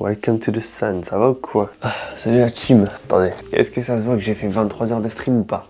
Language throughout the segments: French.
welcome to the sun, ça va ou quoi? Salut la team. Attendez, est-ce que ça se voit que j'ai fait 23 heures de stream ou pas?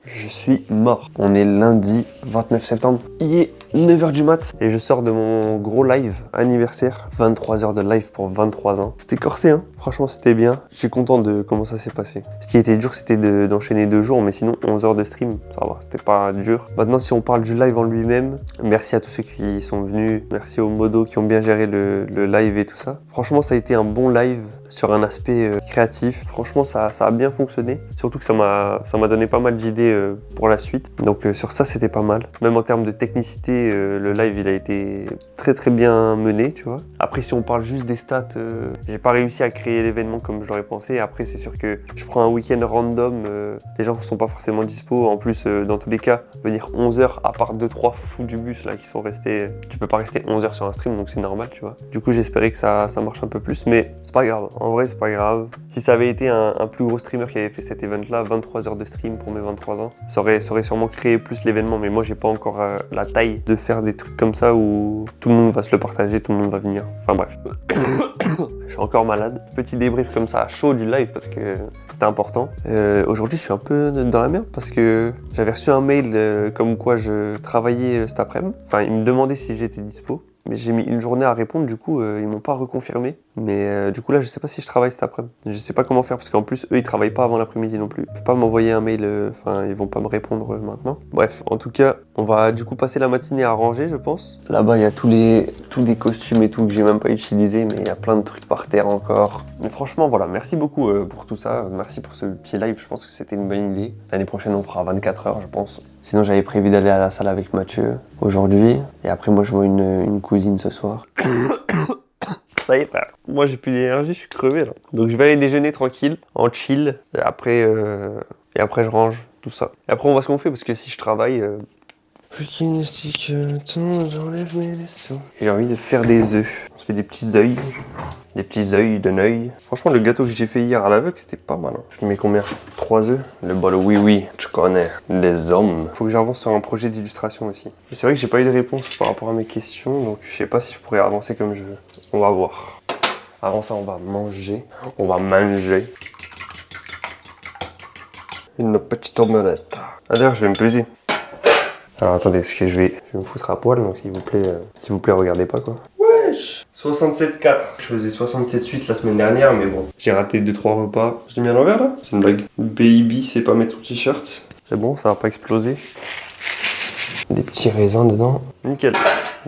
Je suis mort. On est lundi 29 septembre. Il est 9h du mat et je sors de mon gros live anniversaire. 23 heures de live pour 23 ans. C'était corsé, hein. Franchement, c'était bien. Je suis content de comment ça s'est passé. Ce qui était dur, c'était d'enchaîner 2 jours, mais sinon 11 heures de stream, ça va, c'était pas dur. Maintenant, si on parle du live en lui-même, merci à tous ceux qui sont venus. Merci aux modos qui ont bien géré le live et tout ça. Franchement, ça a été un bon live sur un aspect créatif. Franchement, ça a bien fonctionné. Surtout que ça m'a donné pas mal d'idées pour la suite. Donc sur ça, c'était pas mal. Même en termes de technicité, le live, il a été très très bien mené, tu vois. Après, si on parle juste des stats, j'ai pas réussi à créer l'événement comme je l'aurais pensé. Après, c'est sûr que je prends un week-end random. Les gens ne sont pas forcément dispo. En plus, dans tous les cas, venir 11 heures, à part 2-3 fous du bus là qui sont restés. Tu peux pas rester 11 heures sur un stream, donc c'est normal, tu vois. Du coup, j'espérais que ça marche un peu plus, mais c'est pas grave. En vrai, c'est pas grave. Si ça avait été un plus gros streamer qui avait fait cet event-là, 23 heures de stream pour mes 23 ans, ça aurait sûrement créé plus l'événement. Mais moi, j'ai pas encore la taille de faire des trucs comme ça où tout le monde va se le partager, tout le monde va venir. Enfin bref. Je suis encore malade. Petit débrief comme ça à chaud du live parce que c'était important. Aujourd'hui, je suis un peu dans la merde parce que j'avais reçu un mail comme quoi je travaillais cet après-midi. Enfin, ils me demandaient si j'étais dispo. Mais j'ai mis une journée à répondre, du coup, ils m'ont pas reconfirmé. Mais du coup, là, je sais pas si je travaille cet après-midi. Je sais pas comment faire, parce qu'en plus, eux, ils travaillent pas avant l'après-midi non plus. Ils peuvent pas m'envoyer un mail, enfin, ils vont pas me répondre maintenant. Bref, en tout cas, on va du coup passer la matinée à ranger, je pense. Là-bas, il y a tous des costumes et tout que j'ai même pas utilisé, mais il y a plein de trucs par terre encore. Mais franchement, voilà, merci beaucoup pour tout ça. Merci pour ce petit live, je pense que c'était une bonne idée. L'année prochaine, on fera 24 heures, je pense. Sinon, j'avais prévu d'aller à la salle avec Mathieu aujourd'hui. Et après, moi, je vois une cousine ce soir. Ça y est, frère. Moi, j'ai plus d'énergie, je suis crevé, là. Donc, je vais aller déjeuner tranquille, en chill. Et après, je range tout ça. Et après, on voit ce qu'on fait, parce que si je travaille... j'enlève mes dessous. J'ai envie de faire des œufs. On se fait des petits œils. Des petits œils de Neuil. Franchement, le gâteau que j'ai fait hier à l'aveugle, c'était pas mal. Hein. Je mets combien? 3 œufs. Le bol oui, tu connais. Les hommes. Faut que j'avance sur un projet d'illustration aussi. Et c'est vrai que j'ai pas eu de réponse par rapport à mes questions, donc je sais pas si je pourrais avancer comme je veux. On va voir. Avant ça, on va manger. On va manger. Une petite omelette. Ah, d'ailleurs, je vais me peser. Alors attendez, parce que je vais me foutre à poil, donc s'il vous plaît, regardez pas quoi. Wesh 67,4. Je faisais 67,8 la semaine dernière, mais bon, j'ai raté 2-3 repas. Je l'ai mis à l'envers là? C'est une blague. Baby, c'est pas mettre son t-shirt. C'est bon, ça va pas exploser. Des petits raisins dedans. Nickel.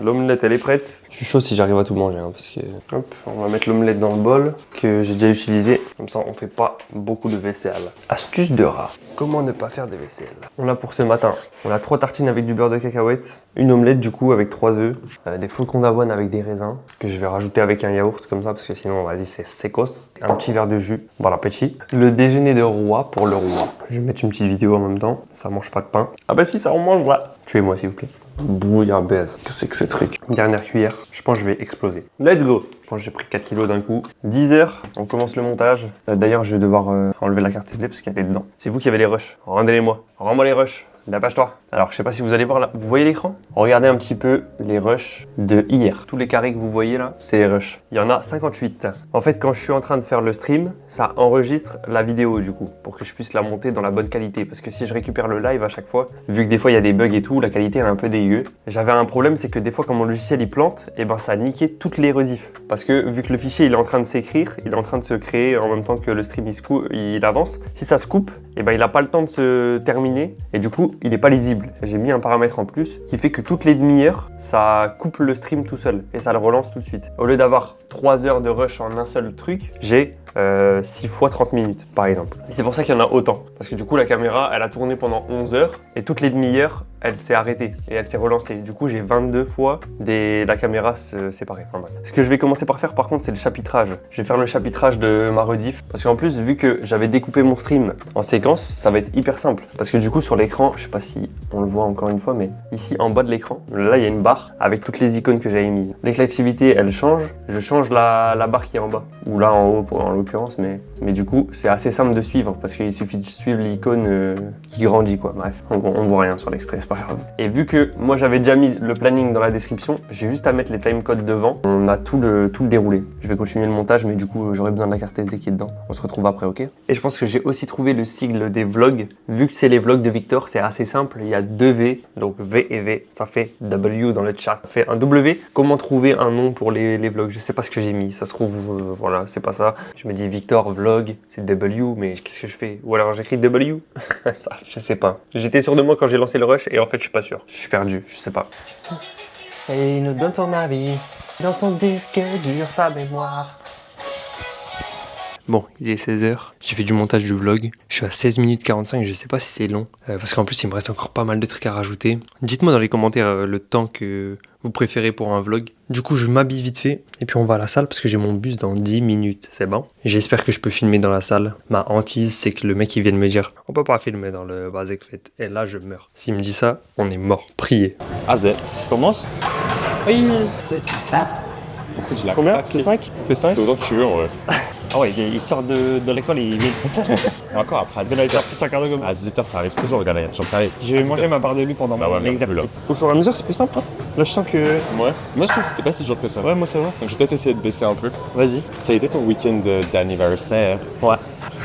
L'omelette, elle est prête. Je suis chaud si j'arrive à tout manger, hein, parce que... Hop, on va mettre l'omelette dans le bol que j'ai déjà utilisé. Comme ça, on fait pas beaucoup de vaisselle. Astuce de rat. Comment ne pas faire de vaisselle? On a pour ce matin, on a 3 tartines avec du beurre de cacahuète, une omelette du coup avec 3 œufs, des flocons d'avoine avec des raisins, que je vais rajouter avec un yaourt comme ça, parce que sinon, vas-y, c'est sécos. Un petit verre de jus, bon appétit. Le déjeuner de roi pour le roi. Je vais mettre une petite vidéo en même temps, ça mange pas de pain. Ah bah si, ça en mange là. Tuez-moi s'il vous plaît. Bouillabaisse. Qu'est-ce que c'est que ce truc? Dernière cuillère. Je pense que je vais exploser. Let's go! Je pense que j'ai pris 4 kilos d'un coup. 10 heures, on commence le montage. D'ailleurs, je vais devoir enlever la carte SD parce qu'elle est dedans. C'est vous qui avez les rushs. Rendez-les-moi. Rends-moi les rushs. Dépêche-toi. Alors, je sais pas si vous allez voir là. Vous voyez l'écran? Regardez un petit peu les rushs de hier. Tous les carrés que vous voyez là, c'est les rushs. Il y en a 58. En fait, quand je suis en train de faire le stream, ça enregistre la vidéo du coup, pour que je puisse la monter dans la bonne qualité. Parce que si je récupère le live à chaque fois, vu que des fois il y a des bugs et tout, la qualité elle est un peu dégueu. J'avais un problème, c'est que des fois quand mon logiciel il plante, et ben ça niquait toutes les rediffs. Parce que vu que le fichier il est en train de s'écrire, il est en train de se créer en même temps que le stream il avance. Si ça se coupe, et ben il a pas le temps de se terminer et du coup il n'est pas lisible. J'ai mis un paramètre en plus qui fait que toutes les demi-heures, ça coupe le stream tout seul et ça le relance tout de suite. Au lieu d'avoir 3 heures de rush en un seul truc, j'ai 6 fois 30 minutes par exemple. Et c'est pour ça qu'il y en a autant. Parce que du coup la caméra, elle a tourné pendant 11 heures et toutes les demi-heures, elle s'est arrêtée et elle s'est relancée. Du coup, j'ai 22 fois la caméra séparée. Enfin, bref. Ce que je vais commencer par faire par contre, c'est le chapitrage. Je vais faire le chapitrage de ma rediff parce qu'en plus, vu que j'avais découpé mon stream en séquence, ça va être hyper simple. Parce que du coup, sur l'écran, je sais pas si on le voit encore une fois, mais ici en bas de l'écran, là, il y a une barre avec toutes les icônes que j'avais mises. Dès que l'activité, elle change, je change la barre qui est en bas ou là en haut en l'occurrence, mais du coup, c'est assez simple de suivre parce qu'il suffit de suivre l'icône qui grandit quoi. Bref, on voit rien sur l'extrait. pas grave. Et vu que moi j'avais déjà mis le planning dans la description, j'ai juste à mettre les timecodes devant. On a tout le déroulé. Je vais continuer le montage, mais du coup j'aurai besoin de la carte SD qui est dedans. On se retrouve après, ok? Et je pense que j'ai aussi trouvé le sigle des vlogs. Vu que c'est les vlogs de Victor, c'est assez simple. Il y a 2 V, donc V et V, ça fait W dans le chat. Ça fait un W. Comment trouver un nom pour les vlogs? Je sais pas ce que j'ai mis. Ça se trouve, voilà, c'est pas ça. Je me dis Victor vlog, c'est W, mais qu'est-ce que je fais? Ou alors j'écris W? Ça, je sais pas. J'étais sûr de moi quand j'ai lancé le rush et en fait je suis pas sûr. Je suis perdu, je sais pas. Et il nous donne son avis, dans son disque dur sa mémoire. Bon, il est 16h, j'ai fait du montage du vlog. Je suis à 16 minutes 45, je sais pas si c'est long. Parce qu'en plus il me reste encore pas mal de trucs à rajouter. Dites-moi dans les commentaires le temps que vous préférez pour un vlog. Du coup je m'habille vite fait et puis on va à la salle parce que j'ai mon bus dans 10 minutes, c'est bon? J'espère que je peux filmer dans la salle. Ma hantise c'est que le mec il vienne me dire on peut pas filmer dans le Basic Fit. Et là je meurs. S'il me dit ça, on est mort. Priez. AZ. Je commence? Oui. Combien? C'est 5? Fais 5? C'est autant que tu veux en vrai. Ah ouais, il sort de l'école et il vient. Et encore après, à Il a sorti sa carte de gomme. À 18h, ça arrive toujours, regarde, j'en parle. Je vais manger ma barre de lui pendant Bah ouais, mais l'exercice. Au fur et à mesure c'est plus simple. Hein. Là, je sens que. Ouais. Moi, je trouve que c'était pas si dur que ça. Ouais, moi ça va. Donc, je vais peut-être essayer de baisser un peu. Vas-y. Ça a été ton week-end d'anniversaire. Ouais.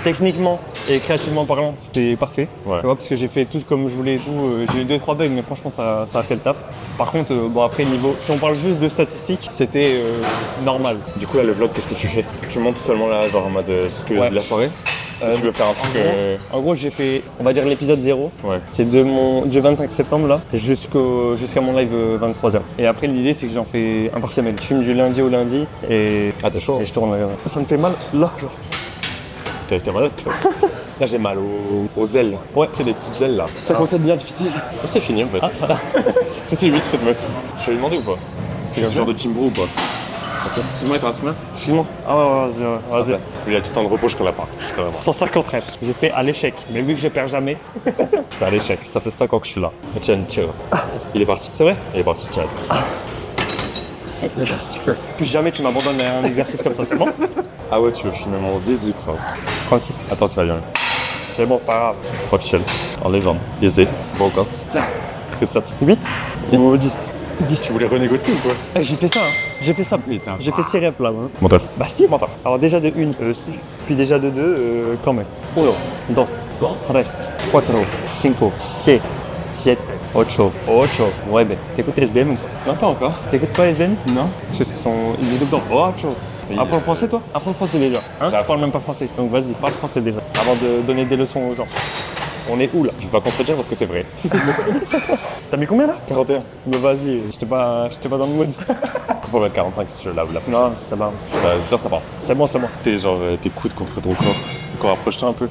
Techniquement et créativement parlant, c'était parfait. Ouais. Tu vois, parce que j'ai fait tout comme je voulais et tout. J'ai eu 2-3 bugs, mais franchement, ça a fait le taf. Par contre, bon, après, niveau. Si on parle juste de statistiques, c'était normal. Du coup, là, le vlog, qu'est-ce que tu fais? Tu montes seulement là, genre en mode ce que Ouais. de la soirée? Tu veux faire un truc. En gros, j'ai fait, on va dire, l'épisode 0. Ouais. C'est du 25 septembre là jusqu'à mon live 23h. Et après, l'idée, c'est que j'en fais un par semaine. Je filme du lundi au lundi et, Ah, t'es chaud? et je tourne. Ça me fait mal là, genre. T'as été malade, toi? Là, j'ai mal aux ailes. Ouais. C'est des petites ailes là. Ça commence à être bien difficile. Oh, c'est fini en fait. C'était 8 cette fois-ci. Je vais lui demander ou pas? C'est ce genre de Timbro ou pas? Excuse-moi, il te reste combien? Excuse-moi. Ah ouais, vas-y. Lui, il a petit temps de repos jusqu'à la part. 150 reps. J'ai fait à l'échec. Mais vu que je perds jamais. Je fais à l'échec. Ça fait 5 ans que je suis là. Tiens, tire. Il est parti. C'est vrai? Il est parti, tiens. Plus jamais tu m'abandonnes à un exercice comme ça, c'est bon? Ah ouais, tu veux filmer mon zizi quoi. 36. Attends, c'est pas bien. C'est bon, pas grave. Tranquille. En légende. Easy. Bon gosse. Triceps. 8 10. ou 10? 10, tu voulais renégocier ou quoi? J'ai fait ça, hein. J'ai fait ça. Oui, c'est un- J'ai fait 6 reps là. Hein. Mental. Bah si, mental. Alors déjà de 1, si. Puis déjà de 2, quand même. 1, 2, 3, 4, 5, 6, 7, 8, 9. T'écoutes SDM? Non, pas encore. T'écoutes pas SDM? Non. Parce que c'est son... Il est dedans. 8. Oui. Apprends le français toi? Apprends le français déjà. Hein? Tu parles même pas français. Donc vas-y, parle français déjà. Avant de donner des leçons aux gens. On est où là? Je vais pas contredire parce que c'est vrai. T'as mis combien là? 41. Mais vas-y, j'étais pas dans le mood. On peut mettre 45 si tu veux la prochaine. Non, ça va. Je te jure, ça passe. C'est bon, c'est bon. T'es genre tes coudes contre ton corps. Encore approche-toi un peu.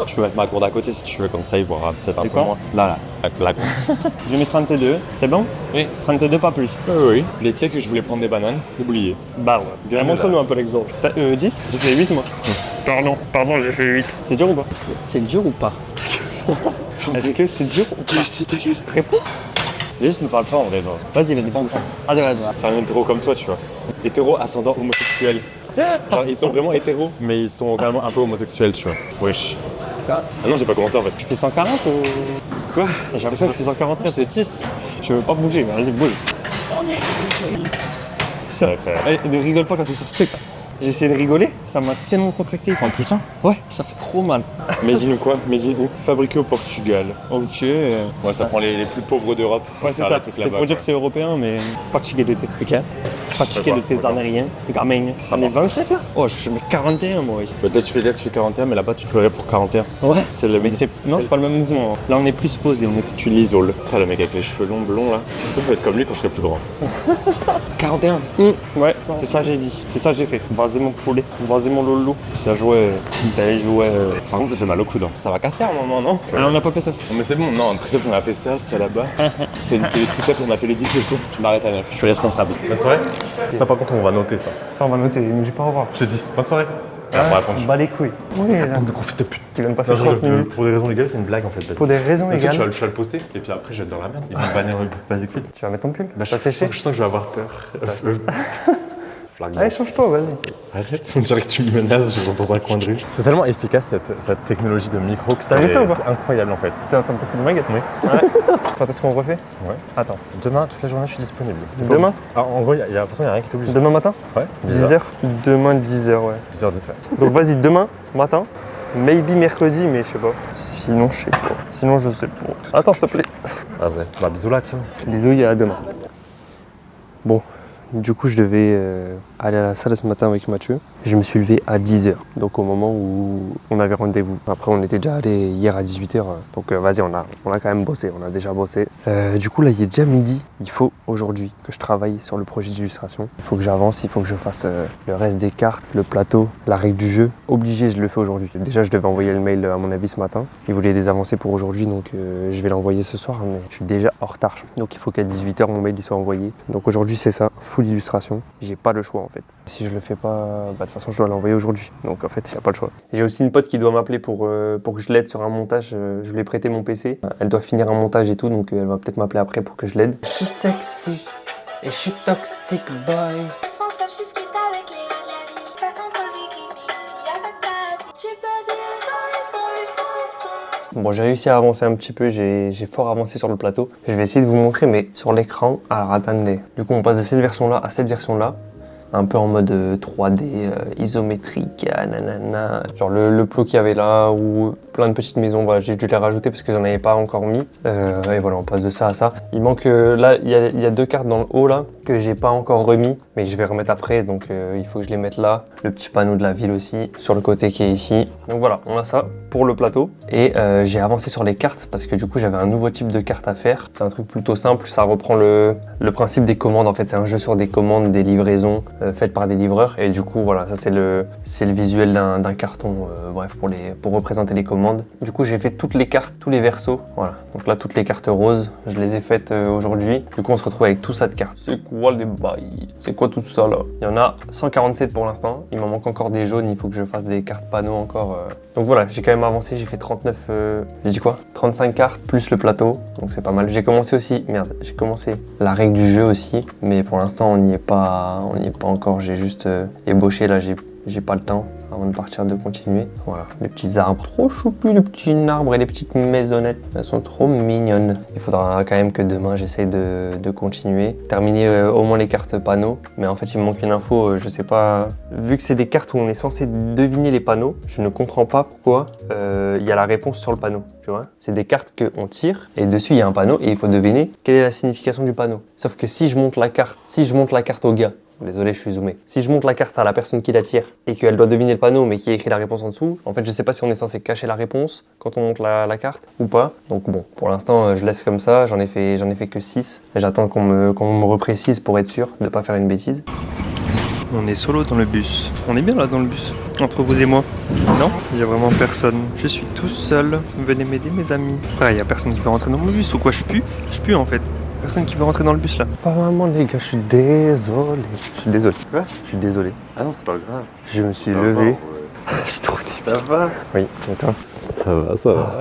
Tu peux mettre ma gourde à côté si tu veux, comme ça il verra peut-être un peu quoi? moins. Là, la gourde. J'ai mis 32, c'est bon? Oui. 32 pas plus. Oui. Tu sais que je voulais prendre des bananes, oublié. Bah ouais. Bien, Montre-nous un peu l'exemple. 10? J'ai fait 8 moi. Pardon, j'ai fait 8. C'est dur ou pas? C'est dur ou pas? Est-ce que c'est dur ou pas? C'est ta gueule. Réponds. Juste ne parle pas en vrai, genre. Vas-y, pense. Vas-y. C'est un hétéro comme toi, tu vois. Hétéro ascendant homosexuel. Genre, ils sont vraiment hétéros, mais ils sont quand même un peu homosexuels, tu vois. Wesh. Ah non, j'ai pas commencé en fait. Tu fais 140 ou... Quoi? J'ai l'impression que je fais 140, c'est 10. Tu veux pas bouger, mais vas-y, bouge. Ça va faire. Eh, ne rigole pas quand t'es sur ce truc. J'ai essayé de rigoler, ça m'a tellement contracté. En plus, hein? Ouais, ça fait trop mal. Made in quoi? Made in où? Fabriqué au Portugal. Ok. Ouais, ça prend les plus pauvres d'Europe. Ouais, c'est ça. C'est pour dire que c'est européen, mais fatigué de tes trucs, hein. Fatigué de tes Américains, gamin. Ça met 27 là? Oh, je mets 41 moi. Peut-être tu fais 41, mais là-bas tu pleurais pour 41. Ouais. C'est le Mais non, c'est pas le même mouvement. Là, on est plus posé. Tu l'isoles. T'as le mec avec les cheveux longs, blonds là. Moi, je vais être comme lui quand je serai plus grand. 41. Ouais, c'est ça j'ai dit. C'est ça j'ai fait. Vas-y mon poulet. Vas-y mon loulou. Bien joué. Bien joué. Par contre, ça fait mal au coude. Hein. Ça va casser à un moment, non? Ah, on n'a pas fait ça. Non, mais c'est bon, non, triceps on a fait ça, c'est là-bas. C'est les triceps, on a fait les 10 leçons. Je m'arrête à 9. Je suis responsable. Bonne soirée. Ça, par contre, on va noter ça. Ça, on va noter. Mais j'ai pas au revoir. Je te dis, bonne soirée. On va répondre. Bah les couilles. Oui, là. Bande de confis de pute. Tu viens de passer 30 minutes. Pour des raisons légales, c'est une blague en fait. Pour des raisons Le truc, légales. tu vas le poster et puis après je vais être dans la merde. Ils vont me bannir le Basic Fit. Tu vas mettre ton pull. Bah, T'as séché. je sens que je vais avoir peur. flag. Allez, change-toi, vas-y. Arrête, on dirait que tu me menaces, genre dans un coin de rue. C'est tellement efficace cette technologie de micro que T'as vu ça ou pas? c'est incroyable en fait. T'es en train de te foutre de ma gueule? Oui. Ouais. Quand est-ce qu'on refait? Ouais. Attends. Demain, toute la journée, je suis disponible. Demain? Ah, en gros, de toute façon, il n'y a rien qui t'oblige. Demain matin? Ouais. 10h? Demain 10h, ouais. 10h10, ouais. Donc vas-y, demain matin. Maybe mercredi, mais je sais pas. Sinon, je sais pas. Sinon, je sais pas. Attends, s'il te plaît. Vas-y. Bah, bisous là, tiens. Bisous, il y a à demain. Bon, du coup, je devais aller à la salle ce matin avec Mathieu. Je me suis levé à 10h, donc au moment où on avait rendez-vous. Après, on était déjà allé hier à 18h, donc vas-y, on a quand même bossé, on a déjà bossé. Du coup, là, il est déjà midi. Il faut aujourd'hui que je travaille sur le projet d'illustration. Il faut que j'avance, il faut que je fasse le reste des cartes, le plateau, la règle du jeu. Obligé, je le fais aujourd'hui. Déjà, je devais envoyer le mail à mon avis ce matin. Il voulait des avancées pour aujourd'hui, donc je vais l'envoyer ce soir, mais je suis déjà en retard. Donc il faut qu'à 18h, mon mail il soit envoyé. Donc aujourd'hui, c'est ça, full illustration. J'ai pas le choix en fait. Si je le fais pas, bah, de toute façon, je dois l'envoyer aujourd'hui. Donc en fait, il n'y a pas le choix. J'ai aussi une pote qui doit m'appeler pour que je l'aide sur un montage. Je lui ai prêté mon PC. Elle doit finir un montage et tout, donc elle va peut-être m'appeler après pour que je l'aide. Je suis sexy et je suis toxic boy. Bon, j'ai réussi à avancer un petit peu, j'ai fort avancé sur le plateau. Je vais essayer de vous montrer, mais sur l'écran, alors attendez. Du coup, on passe de cette version-là à cette version-là. Un peu en mode 3D, isométrique, nanana. Genre le plot qu'il y avait là, ou plein de petites maisons, voilà, j'ai dû les rajouter parce que j'en avais pas encore mis. Et voilà, on passe de ça à ça. Il manque, là, il y a deux cartes dans le haut là, que j'ai pas encore remis, mais je vais remettre après, donc il faut que je les mette là. Le petit panneau de la ville aussi, sur le côté qui est ici. Donc voilà, on a ça pour le plateau. Et j'ai avancé sur les cartes, parce que du coup, j'avais un nouveau type de carte à faire. C'est un truc plutôt simple, ça reprend le principe des commandes, en fait, c'est un jeu sur des commandes, des livraisons, faites par des livreurs, et du coup voilà, ça c'est le visuel d'un carton, bref, pour représenter les commandes. Du coup j'ai fait toutes les cartes, tous les versos, voilà, donc là toutes les cartes roses, je les ai faites aujourd'hui. Du coup on se retrouve avec tout ça de cartes. C'est quoi les bails? C'est quoi tout ça là? Il y en a 147 pour l'instant, il m'en manque encore des jaunes, il faut que je fasse des cartes panneaux encore. Donc voilà, j'ai quand même avancé, j'ai fait 39, j'ai dit quoi? 35 cartes plus le plateau, donc c'est pas mal. J'ai commencé aussi, merde, j'ai commencé la règle du jeu aussi, mais pour l'instant on n'y est pas encore. J'ai juste ébauché, là j'ai pas le temps avant de partir de continuer. Voilà, les petits arbres trop choupus, les petits arbres et les petites maisonnettes, elles sont trop mignonnes. Il faudra quand même que demain j'essaie de continuer, terminer au moins les cartes panneaux, mais en fait il me manque une info, je sais pas, vu que c'est des cartes où on est censé deviner les panneaux, je ne comprends pas pourquoi il y a la réponse sur le panneau, tu vois. C'est des cartes qu'on tire et dessus il y a un panneau et il faut deviner quelle est la signification du panneau. Sauf que si je monte la carte au gars, désolé, je suis zoomé. Si je montre la carte à la personne qui la tire et qu'elle doit deviner le panneau mais qui écrit la réponse en dessous, en fait je sais pas si on est censé cacher la réponse quand on montre la carte ou pas. Donc bon, pour l'instant je laisse comme ça, j'en ai fait que 6. J'attends qu'on me reprécise pour être sûr de pas faire une bêtise. On est solo dans le bus. On est bien là dans le bus, entre vous et moi. Non, il y a vraiment personne. Je suis tout seul. Venez m'aider mes amis. Ouais, il y a personne qui veut rentrer dans mon bus ou quoi? Je pue en fait. Personne qui veut rentrer dans le bus là. Pas vraiment les gars, je suis désolé. Je suis désolé. Quoi? Je suis désolé. Ah non, c'est pas grave. Je me suis Ça levé. va, ouais. Je suis trop débile. Ça va? Oui, et toi? Ça va.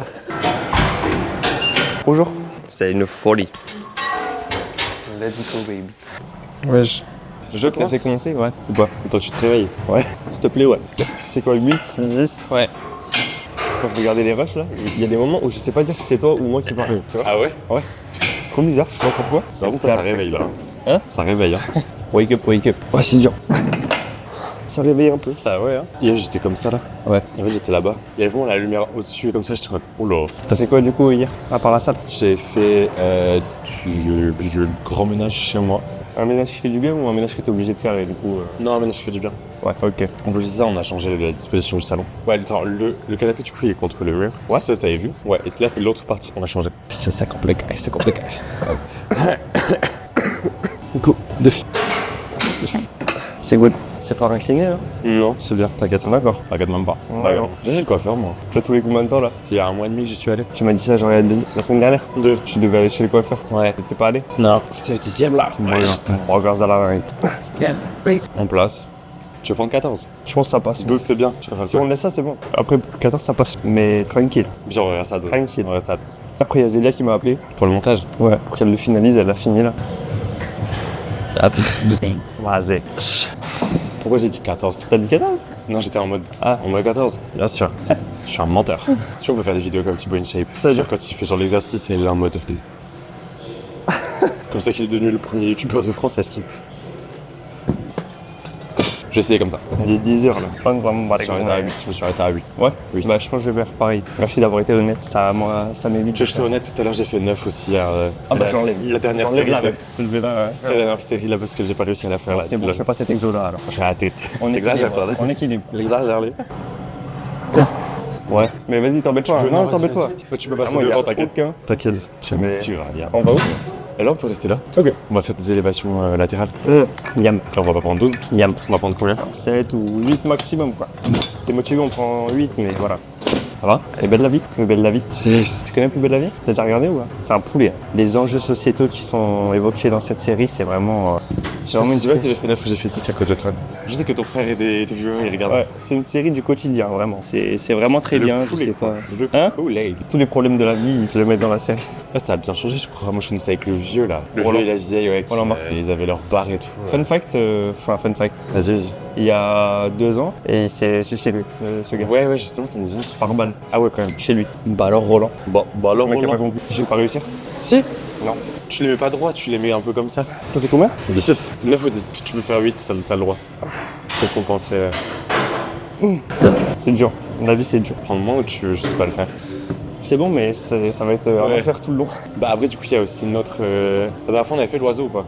Bonjour. C'est une folie. Let's go baby. Wesh. Je commence. C'est commencé, ouais. Ou pas? Attends, tu te réveilles. Ouais. S'il te plaît, ouais. C'est quoi, 8, 10? Ouais. Quand je regardais les rushs là, il y a des moments où je sais pas dire si c'est toi ou moi qui parle. Tu vois? Ah ouais? Ouais. C'est trop bizarre, je sais pas pourquoi. Par contre, ça réveille là. Hein? Ça réveille, hein. Wake up. Ouais, c'est dur. Ça réveille un peu. Ça, ouais, hein. Hier, j'étais comme ça là. Ouais. En fait, j'étais là-bas. Il y avait vraiment la lumière au-dessus et comme ça, j'étais comme, oh là. T'as fait quoi du coup hier? À part la salle? J'ai fait du grand ménage chez moi. Un ménage qui fait du bien ou un ménage que t'es obligé de faire et du coup... Non, un ménage qui fait du bien. Ouais, ok. En plus de ça, on a changé la disposition du salon. Ouais, attends, le canapé, du coup, il est contre le mur. Ouais. Ça, t'avais vu? Ouais, et là, c'est l'autre partie qu'on a changé. C'est compliqué, c'est compliqué. Go, défi. C'est good. C'est fort incliné là? Non, c'est bien, t'inquiète. D'accord. T'inquiète même pas. Ouais, non. J'ai le coiffeur, moi. Tu as tous les combien de temps là? C'était il y a un mois et demi que j'y suis allé. Tu m'as dit ça genre il y a la semaine dernière? 2. Tu devais aller chez le coiffeur? Ouais. T'étais pas allé? Non. C'était le 10ème là. Regarde à la règle. En place. Tu veux prendre 14? Je pense que ça passe. 12 c'est bien. Si on laisse ça, c'est bon. Après 14, ça passe. Mais tranquille. Genre, on reste à 12. Tranquille. On reste à 12. Après, il y a Zélia qui m'a appelé. Pour le montage? Ouais. Pour qu'elle le finalise, elle l'a fini là. Vas-y. Pourquoi j'ai dit 14? T'as dit 14? Non, j'étais en mode. Ah. En mode 14. Bien sûr. Je suis un menteur. Si on peut faire des vidéos comme Thibaut InShape. C'est-à-dire quand il fait genre l'exercice et il est en mode. Comme ça qu'il est devenu le premier youtubeur de France à skip. Je vais essayer comme ça. Il est 10h là. Je Je me suis arrêté à 8. Ouais. Oui. Bah je pense que je vais faire pareil. Merci d'avoir été honnête, ça m'évite. Je suis honnête, tout à l'heure j'ai fait 9 aussi. Ah bah j'enlève. La dernière J'enlève série. là, La ouais. Je le vais là, ouais. dernière série là parce que j'ai pas réussi à la faire là. C'est bon, je fais pas cet exo là alors. J'ai raté. On Exagère, équilibre. toi. On équilibre. L'exagère, les. Ouais. Mais vas-y, t'embête pas. Non, t'embête pas. Tu peux passer moi, y a devant, t'inquiète. aucun. T'inquiète. Tu Mais- viens. On va où? Et là on peut rester là. Ok. On va faire des élévations latérales. Yam. Là on va pas prendre 12. Yam. On va prendre combien? 7 ou 8 maximum quoi. Si t'es motivé, on prend 8, mais voilà. Ça va? Elle est belle la vie? Plus belle la vie? Tu connais Plus belle la vie? T'as déjà regardé ou pas? C'est un poulet. Les enjeux sociétaux qui sont évoqués dans cette série, c'est vraiment. Je sais pas si j'ai fait 9 ou j'ai fait 10 à cause de toi. Je sais que ton frère et des vieux, ils regardent. Ouais, c'est une série du quotidien, vraiment. C'est vraiment très bien. Je sais pas. Hein? poulet. Tous les problèmes de la vie, ils te le mettent dans la série. Là ça a bien changé je crois. Moi je connaissais avec le vieux là. Le Roland. vieux et la vieille, ouais. Roland Marcy. Ils avaient leur bar et tout. Fun fact, fun fact. Vas-y. Il y a 2 ans, et il s'est suicidé, ce gars. Ouais, justement, ça me disait un truc. Par balle. Ah ouais, quand même. Chez lui. Bah alors Roland. Bah alors, Le mec a pas compris. J'ai pas réussi. Si. Non. Tu les mets pas droit, tu les mets un peu comme ça. T'as fait combien? 10. 9 ou 10. Tu peux faire 8, t'as le droit. Pour compenser. C'est dur. À mon avis, c'est dur. Prendre moins ou tu veux juste pas le faire? C'est bon, mais ça va être à Ouais. refaire tout le long. Bah après, du coup, il y a aussi une autre. La dernière fois, on avait fait l'oiseau ou pas?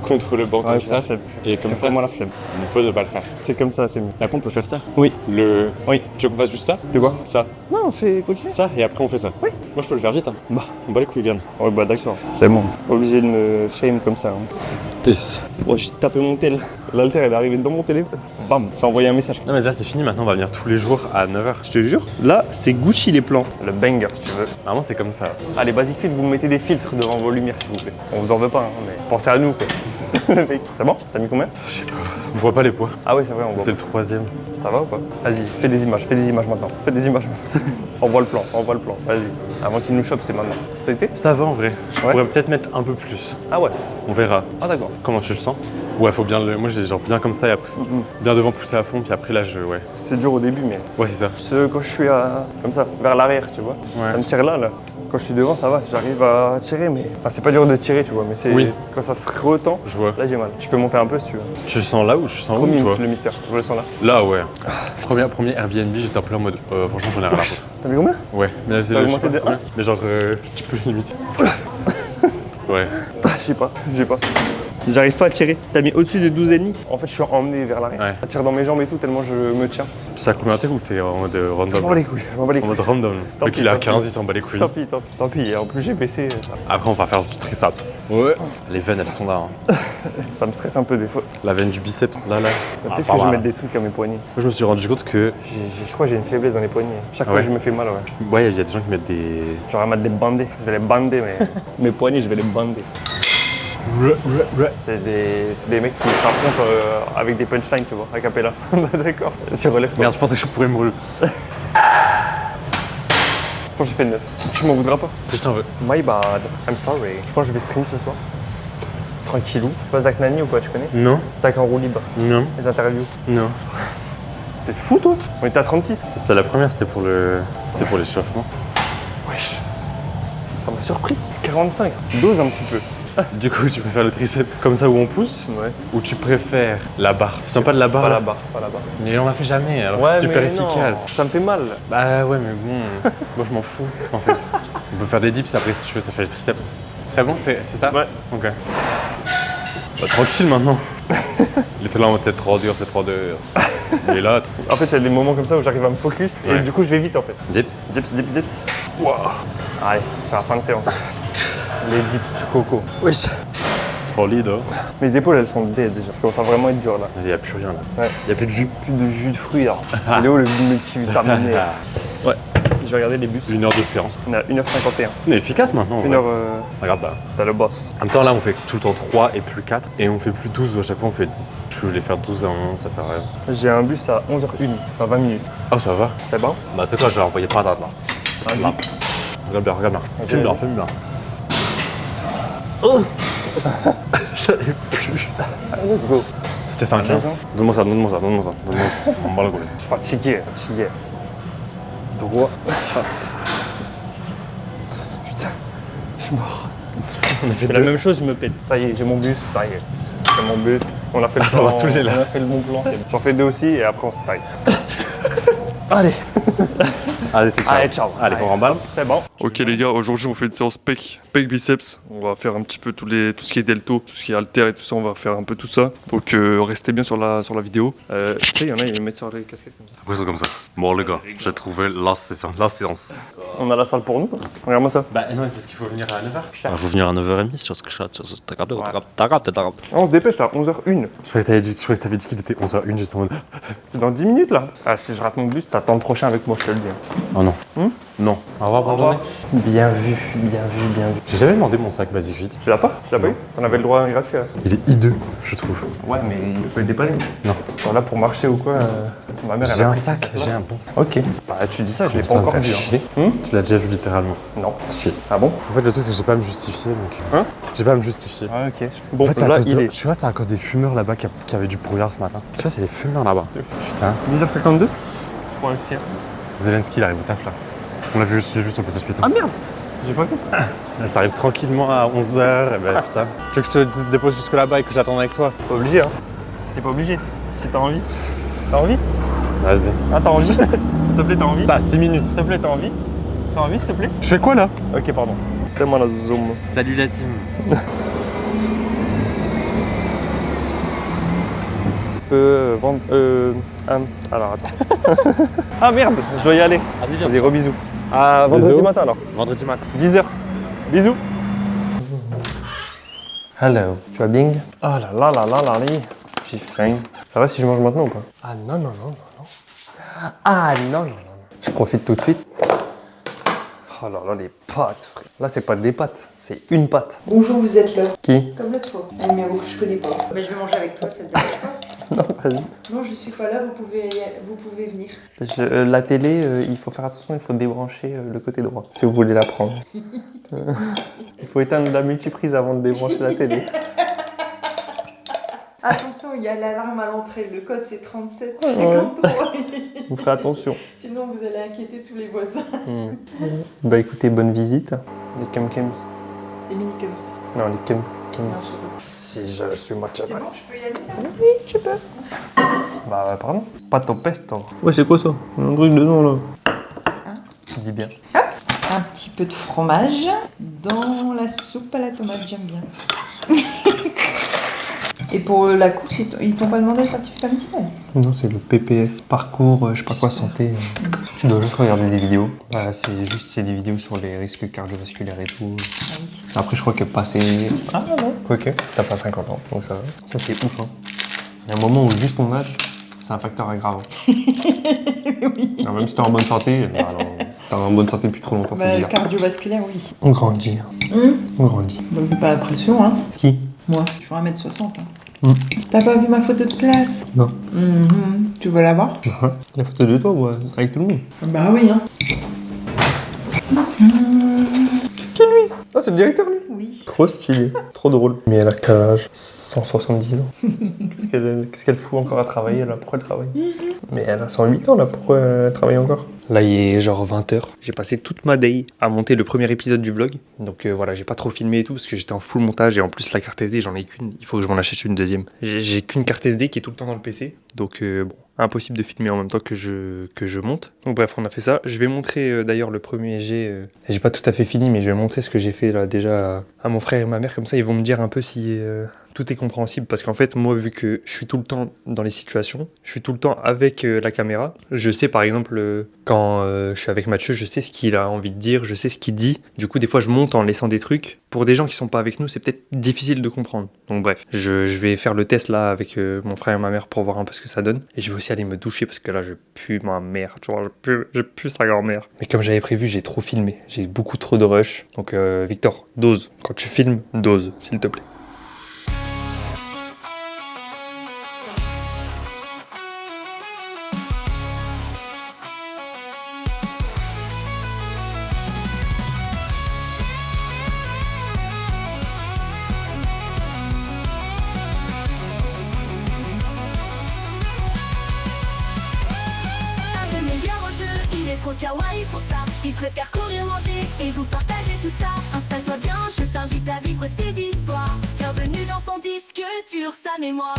Contre le banc comme Ouais, ça. la flemme. Et comme C'est ça, vraiment la flemme. on peut ne pas le faire. C'est comme ça, c'est mieux. Après, on peut faire ça. Oui. Oui. Tu veux qu'on fasse juste ça? De quoi? Ça. Non, on fait continue. Ça, et après, on fait ça. Oui. Moi, je peux le faire vite. Hein. Bah. On bat les couilles, viens. Ouais, bah d'accord. C'est bon. Pas obligé de me shame comme ça. Hein. Ouais, j'ai tapé mon tel. L'alter, elle est arrivée dans mon téléphone. Bam, ça a envoyé un message. Non, mais là, c'est fini. Maintenant, on va venir tous les jours à 9h. Je te jure, là, c'est Gucci les plans. Le banger, si tu veux. Vraiment, c'est comme ça. Allez, Basic Fit, vous mettez des filtres devant vos lumières, s'il vous plaît. On vous en veut pas, hein, mais pensez à nous, quoi. Le mec. C'est bon? T'as mis combien? Je sais pas. On voit pas les poids. Ah oui, c'est vrai, on voit. C'est le 3ème. Ça va ou pas? Vas-y, fais des images maintenant. Fais des images. On voit le plan, Vas-y. Avant qu'il nous chope, c'est maintenant. Ça a été? Ça va en vrai. Je Ouais. pourrais peut-être mettre un peu plus. Ah ouais. On verra. Ah d'accord. Comment tu le sens? Ouais, faut bien le. Moi, j'ai genre bien comme ça et après. Bien devant, pousser à fond, puis après, là, Ouais. C'est dur au début, mais Ouais, c'est ça. quand je suis comme ça, vers l'arrière, tu vois, Ouais. ça me tire là. Quand je suis devant, ça va, j'arrive à tirer, mais. Enfin, c'est pas dur de tirer, tu vois, mais c'est. Oui. Quand ça se retend, Je vois. là j'ai mal. Tu peux monter un peu si tu veux. Tu le sens là ou tu le sens où, Promis, toi? le mystère, je le sens là. Là, ouais. Premier Airbnb, j'étais un peu en mode. Franchement, j'en ai rien à foutre. T'as mis combien? Ouais. Mais là, c'est T'as je sais augmenté pas. de un? Ouais. Mais genre, tu peux limite. Ouais. Je sais pas. J'arrive pas à tirer. T'as mis au-dessus de 12,5. En fait, je suis emmené vers l'arrière. Ouais. Ça tire dans mes jambes et tout, tellement je me tiens. Ça a combien de temps ou t'es en mode random? Je m'en bats les couilles, En mode random. Tant Le pis, qu'il a tant pis. 15, il s'en bat les couilles. Tant pis. Et en plus, j'ai baissé. Après, on va faire du triceps. Ouais. Les veines, elles sont là. Hein. Ça me stresse un peu des fois. La veine du biceps, là. Peut-être pas que je mal. vais mettre des trucs à mes poignets. Moi, je me suis rendu compte que. Je crois que j'ai une faiblesse dans les poignets. Chaque fois, Ouais. je me fais mal, ouais. Ouais, il y a des gens qui mettent des. Genre à mettre des bandés. Je vais les bander, mais mes poignets, je vais les bander. C'est des mecs qui s'affrontent avec des punchlines, tu vois, a cappella. D'accord. Tu relèves. Merde, je pensais que je pourrais me relever. Je pense que j'ai fait le 9. Tu m'en voudras pas. Si je t'en veux. My bad. I'm sorry. Je pense que je vais stream ce soir. Tranquillou. Tu vois Zach Nani ou quoi, tu connais? Non. Zach en roue libre. Non. Les interviews. Non. T'es fou, toi? On était à 36. C'est la première, c'était pour l'échauffement. Wesh. Ça m'a surpris. 45. Dose un petit peu. Du coup, tu préfères le triceps comme ça où on pousse Ouais. ou tu préfères la barre? Tu sens pas de la barre Pas là la barre, pas la barre. Mais on l'a fait jamais, alors c'est super efficace. Ça me fait mal. Bah ouais, mais bon, moi je m'en fous en fait. On peut faire des dips après si tu veux, ça fait le triceps. Très bon, c'est ça? Ouais. Ok. Bah, tranquille maintenant. Il était là en mode c'est trop dur. Il est là. En fait, il y a des moments comme ça où j'arrive à me focus et Ouais. du coup, je vais vite en fait. Dips. Dips. Wow. Allez, c'est la fin de séance. Les dips du coco. Oui. Solide. Hein. Mes épaules, elles sont dead déjà. Ça commence à vraiment être dur là. Il n'y a plus rien là. Ouais. Il n'y a plus de jus. Plus de jus de fruits là. Il est où le multivitaminé là? Ouais. Je vais regarder les bus. 1 heure de séance. On est à 1h51. On est efficace maintenant. en 1 vrai. heure. Regarde là. T'as le boss. En même temps, là, on fait tout le temps 3 et plus 4. Et on fait plus 12, à chaque fois on fait 10. Je voulais faire 12 à un moment, ça sert à rien. J'ai un bus à 11h01, dans 20 minutes. Oh, ça va. C'est bon? Bah, tu sais quoi, je vais envoyer pas date là. Vas-y. Là. Regarde bien. Ok, Filme-le, vas-y. filme-le. J'arrive plus. Let's go. C'était 5 hein. Donne-moi ça. On bat le goal. Fatigué. Droit. Putain, je suis mort. On a Je fais la même chose, je me pète. Ça y est, j'ai mon bus, ça y est. J'ai mon bus. On a fait le ça plan. va saouler, là. On a fait le bon plan. J'en fais 2 aussi et après on se taille. Allez. Allez, c'est ciao. Allez, ciao. Allez, on remballe. C'est bon. Ok les gars, aujourd'hui on fait une séance pec biceps. On va faire un petit peu tout ce qui est delto, tout ce qui est halter et tout ça, on va faire un peu tout ça. Donc restez bien sur la vidéo. Tu sais, il y en a, ils mettent sur les casquettes comme ça. Après, c'est comme ça. Bon, les gars, j'ai trouvé la séance. On a la salle pour nous. Regarde-moi ça. Bah, non, c'est ce qu'il faut venir à 9h. Il faut venir à 9h30 sur Screenshot. T'as capté. On se dépêche là, 11h01. Je croyais que t'avais dit qu'il était 11h01, j'étais en mode. C'est dans 10 minutes là. Ah, si je rate mon bus, t'attends le prochain avec moi, je te le dis. Oh non. Non. Au revoir, bonne journée. Bien vu. J'ai jamais demandé mon sac Basic Fit. Tu l'as pas eu T'en avais le droit à un gratuit. Il est hideux, je trouve. Ouais, mais il peut le dépanner. Non. Voilà, pour marcher ou quoi, ma mère elle J'ai a un pris sac, ce j'ai un bon sac. Ok. Bah, tu dis ça, je l'ai pas encore vu. chier. Hein. Tu l'as déjà vu littéralement. Non. Si. Ah bon En fait, le truc, c'est que j'ai pas à me justifier. Donc... Hein J'ai pas à me justifier. Ah, ok. Bon, En fait, c'est à là, cause il est Tu vois, c'est à cause des fumeurs là-bas qui avaient du brouillard ce matin. Tu vois, c'est les fumeurs là-bas. Putain. 10h52 pour un XR. C'est Zelensky, il arrive au taf là. On l'a vu, j'ai vu sur le passage piéton. Ah merde J'ai pas vu. Ça arrive tranquillement à 11h. Et ben putain. Tu veux que je te dépose jusque là-bas et que j'attende avec toi? Pas obligé, hein. T'es pas obligé. Si t'as envie. T'as envie? Vas-y. Ah, t'as envie? S'il te plaît, t'as envie? T'as 6 minutes. S'il te plaît, t'as envie? T'as envie, s'il te plaît? Je fais quoi là? Ok, pardon. Tellement la zoom. Salut la team. Vendre. Alors attends. Ah merde, je dois y aller. Vas-y, viens. Vas-y, gros bisous. À vendredi Bisous. matin alors. Vendredi matin. 10h. Bisous. Hello. Tu vas Bing? Ah là là là là là là. J'ai faim. Ça va si je mange maintenant ou pas? Ah non, non, non, non, non. Ah non, non, non. Je profite tout de suite. Oh là là, les pâtes, frère. Là, c'est pas des pâtes, c'est une pâte. Bonjour, vous êtes là. Qui? Comme l'autre fois. Un numéro que je connais pas. Mais je vais manger avec toi, ça te dérange pas? Non, vas-y. Non, je suis pas là, vous pouvez venir. La télé, il faut faire attention, il faut débrancher le côté droit, si vous voulez la prendre. Il faut éteindre la multiprise avant de débrancher la télé. Attention, il y a l'alarme à l'entrée. Le code c'est 3753. Vous ferez attention. Sinon, vous allez inquiéter tous les voisins. Bah écoutez, bonne visite. Les Kemkems. Les minicums. Non, les Non, Kemkems. je peux. Si je suis moi C'est bon, je peux y aller là? Oui, tu peux. Bah pardon. Pas ton pesto. Ouais, c'est quoi ça? Un truc dedans là. Dis bien. Un petit peu de fromage dans la soupe à la tomate, j'aime bien. Et pour la course, ils t'ont pas demandé le certificat mutuel? Non, c'est le PPS, parcours, je sais pas quoi, santé. Tu dois juste regarder des vidéos. Bah, c'est des vidéos sur les risques cardiovasculaires et tout. Ah oui. Après, je crois que passer. Ah non, quoique, t'as pas 50 ans, donc ça va. Ça, c'est ouf, hein. Il y a un moment où juste ton âge, c'est un facteur aggravant. Oui. Non, même si t'es en bonne santé, t'es en bonne santé depuis trop longtemps, c'est Bah, bizarre. cardiovasculaire, oui. On grandit, on grandit. Bah, fais pas la pression, hein. Qui? Moi, je suis 1m60. Hein. T'as pas vu ma photo de classe? Non. Tu veux la voir? La photo de toi, ouais, avec tout le monde. Bah oui, hein. Qui lui? Ah, c'est le directeur, lui? Oui. Trop stylé, trop drôle. Mais elle a quel âge? 170 ans. Qu'est-ce qu'elle fout encore à travailler là? Pourquoi elle travaille? Mais elle a 108 ans là, pourquoi elle travaille encore? Là il est genre 20h. J'ai passé toute ma day à monter le premier épisode du vlog. Donc voilà, j'ai pas trop filmé et tout parce que j'étais en full montage et en plus la carte SD j'en ai qu'une. Il faut que je m'en achète une deuxième. J'ai qu'une carte SD qui est tout le temps dans le PC. Donc bon, impossible de filmer en même temps que je monte. Donc bref, on a fait ça. Je vais montrer d'ailleurs le premier jet. J'ai pas tout à fait fini mais je vais montrer ce que j'ai fait là déjà à mon frère et ma mère. Comme ça ils vont me dire un peu si tout est compréhensible. Parce qu'en fait moi vu que je suis tout le temps dans les situations, je suis tout le temps avec la caméra. Je sais par exemple quand je suis avec Mathieu, je sais ce qu'il a envie de dire, je sais ce qu'il dit. Du coup des fois je monte en laissant des trucs. Pour des gens qui sont pas avec nous, c'est peut-être difficile de comprendre. Donc bref, je vais faire le test là avec mon frère et ma mère pour voir un peu ce que ça donne. Et je vais aussi aller me doucher parce que là je pue ma mère, tu vois, je pue sa grand-mère. Mais comme j'avais prévu, j'ai trop filmé, j'ai beaucoup trop de rush. Donc Victor, dose. Quand tu filmes, dose, s'il te plaît. kawaii pour ça. Il préfère courir manger et vous partagez tout ça. Installe-toi bien, je t'invite à vivre ces histoires. Bienvenue dans son disque dur, sa mémoire.